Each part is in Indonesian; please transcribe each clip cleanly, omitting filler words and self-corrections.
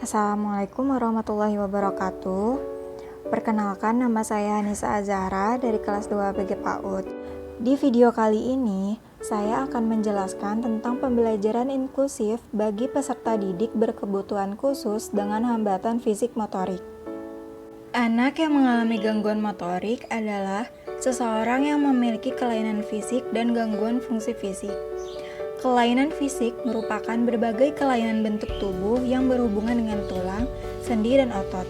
Assalamualaikum warahmatullahi wabarakatuh. Perkenalkan, nama saya Anissa Azahra dari kelas 2 BG PAUD. Di video kali ini, saya akan menjelaskan tentang pembelajaran inklusif bagi peserta didik berkebutuhan khusus dengan hambatan fisik motorik. Anak yang mengalami gangguan motorik adalah seseorang yang memiliki kelainan fisik dan gangguan fungsi fisik. Kelainan fisik merupakan berbagai kelainan bentuk tubuh yang berhubungan dengan tulang, sendi, dan otot.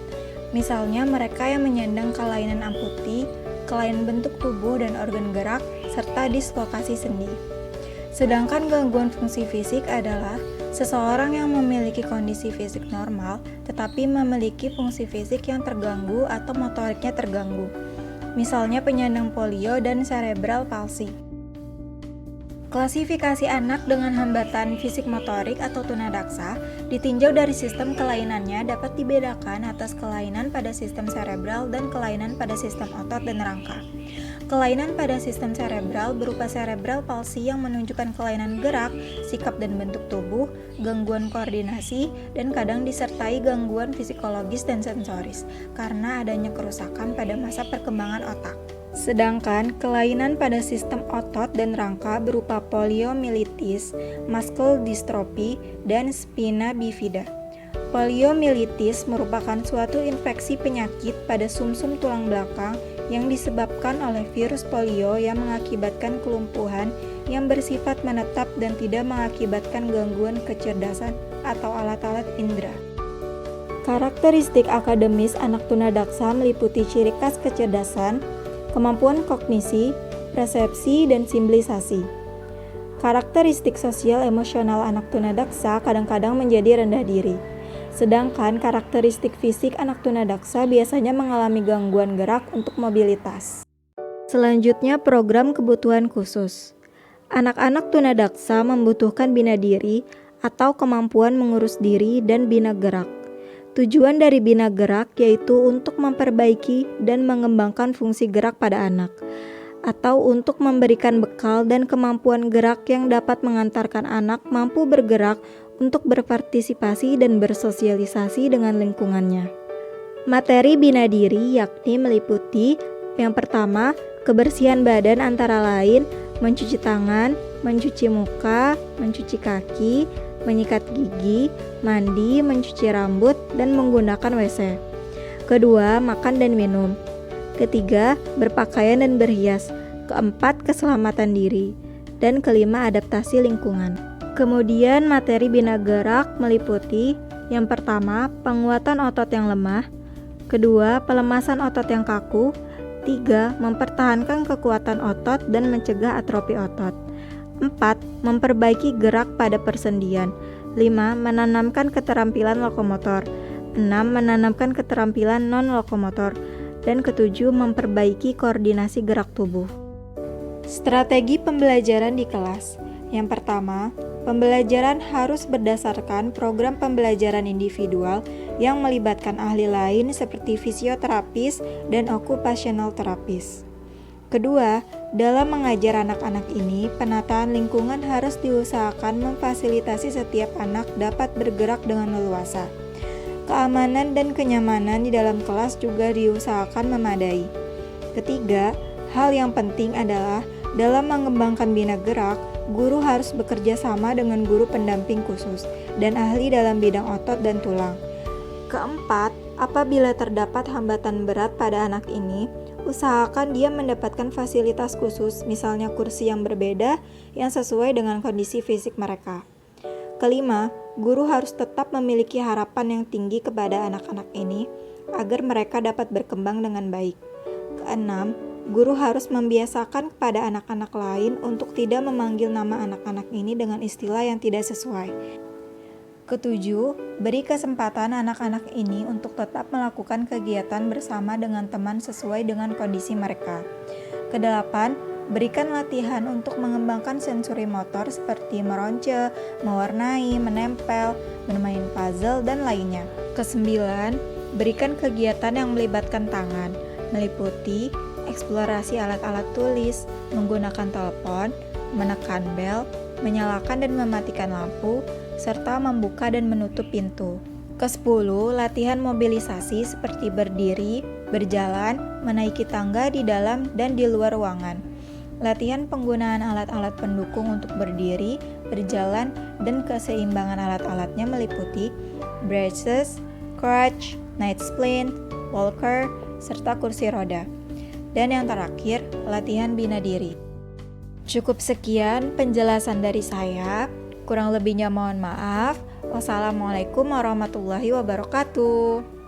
Misalnya mereka yang menyandang kelainan amputi, kelainan bentuk tubuh dan organ gerak, serta dislokasi sendi. Sedangkan gangguan fungsi fisik adalah seseorang yang memiliki kondisi fisik normal tetapi memiliki fungsi fisik yang terganggu atau motoriknya terganggu. Misalnya penyandang polio dan cerebral palsy. Klasifikasi anak dengan hambatan fisik motorik atau tunadaksa ditinjau dari sistem kelainannya dapat dibedakan atas kelainan pada sistem cerebral dan kelainan pada sistem otot dan rangka. Kelainan pada sistem cerebral berupa cerebral palsy yang menunjukkan kelainan gerak, sikap dan bentuk tubuh, gangguan koordinasi, dan kadang disertai gangguan psikologis dan sensoris karena adanya kerusakan pada masa perkembangan otak. Sedangkan kelainan pada sistem otot dan rangka berupa poliomyelitis, muscle dystrophy, dan spina bifida. Poliomyelitis merupakan suatu infeksi penyakit pada sumsum tulang belakang yang disebabkan oleh virus polio yang mengakibatkan kelumpuhan yang bersifat menetap dan tidak mengakibatkan gangguan kecerdasan atau alat-alat indera. Karakteristik akademis anak tunadaksa meliputi ciri khas kecerdasan, kemampuan kognisi, persepsi, dan simbolisasi. Karakteristik sosial emosional anak tunadaksa kadang-kadang menjadi rendah diri. Sedangkan karakteristik fisik anak tunadaksa biasanya mengalami gangguan gerak untuk mobilitas. Selanjutnya, program kebutuhan khusus. Anak-anak tunadaksa membutuhkan bina diri atau kemampuan mengurus diri dan bina gerak. Tujuan dari bina gerak yaitu untuk memperbaiki dan mengembangkan fungsi gerak pada anak, atau untuk memberikan bekal dan kemampuan gerak yang dapat mengantarkan anak mampu bergerak untuk berpartisipasi dan bersosialisasi dengan lingkungannya. Materi bina diri yakni meliputi yang pertama, kebersihan badan antara lain mencuci tangan, mencuci muka, mencuci kaki, menyikat gigi, mandi, mencuci rambut, dan menggunakan WC. Kedua, makan dan minum. Ketiga, berpakaian dan berhias. Keempat, keselamatan diri. Dan kelima, adaptasi lingkungan. Kemudian, materi bina gerak meliputi yang pertama, penguatan otot yang lemah. Kedua, pelemasan otot yang kaku. Tiga, mempertahankan kekuatan otot dan mencegah atrofi otot. 4. Memperbaiki gerak pada persendian. 5. Menanamkan keterampilan lokomotor. 6. Menanamkan keterampilan non-lokomotor. Dan ketujuh, memperbaiki koordinasi gerak tubuh. Strategi pembelajaran di kelas. Yang pertama, pembelajaran harus berdasarkan program pembelajaran individual yang melibatkan ahli lain seperti fisioterapis dan occupational therapist. Kedua, dalam mengajar anak-anak ini, penataan lingkungan harus diusahakan memfasilitasi setiap anak dapat bergerak dengan leluasa. Keamanan dan kenyamanan di dalam kelas juga diusahakan memadai. Ketiga, hal yang penting adalah dalam mengembangkan bina gerak, guru harus bekerja sama dengan guru pendamping khusus dan ahli dalam bidang otot dan tulang. Keempat, apabila terdapat hambatan berat pada anak ini, usahakan dia mendapatkan fasilitas khusus, misalnya kursi yang berbeda yang sesuai dengan kondisi fisik mereka. Kelima, guru harus tetap memiliki harapan yang tinggi kepada anak-anak ini agar mereka dapat berkembang dengan baik. Keenam, guru harus membiasakan kepada anak-anak lain untuk tidak memanggil nama anak-anak ini dengan istilah yang tidak sesuai. Ketujuh, beri kesempatan anak-anak ini untuk tetap melakukan kegiatan bersama dengan teman sesuai dengan kondisi mereka. Kedelapan, berikan latihan untuk mengembangkan sensori motor seperti meronce, mewarnai, menempel, bermain puzzle, dan lainnya. Kesembilan, berikan kegiatan yang melibatkan tangan, meliputi eksplorasi alat-alat tulis, menggunakan telepon, menekan bel, menyalakan dan mematikan lampu, serta membuka dan menutup pintu. Ke-10, latihan mobilisasi seperti berdiri, berjalan, menaiki tangga di dalam dan di luar ruangan. Latihan penggunaan alat-alat pendukung untuk berdiri, berjalan, dan keseimbangan alat-alatnya meliputi braces, crutch, night splint, walker, serta kursi roda. Dan yang terakhir, latihan bina diri. Cukup sekian penjelasan dari saya. Kurang lebihnya mohon maaf. Wassalamualaikum warahmatullahi wabarakatuh.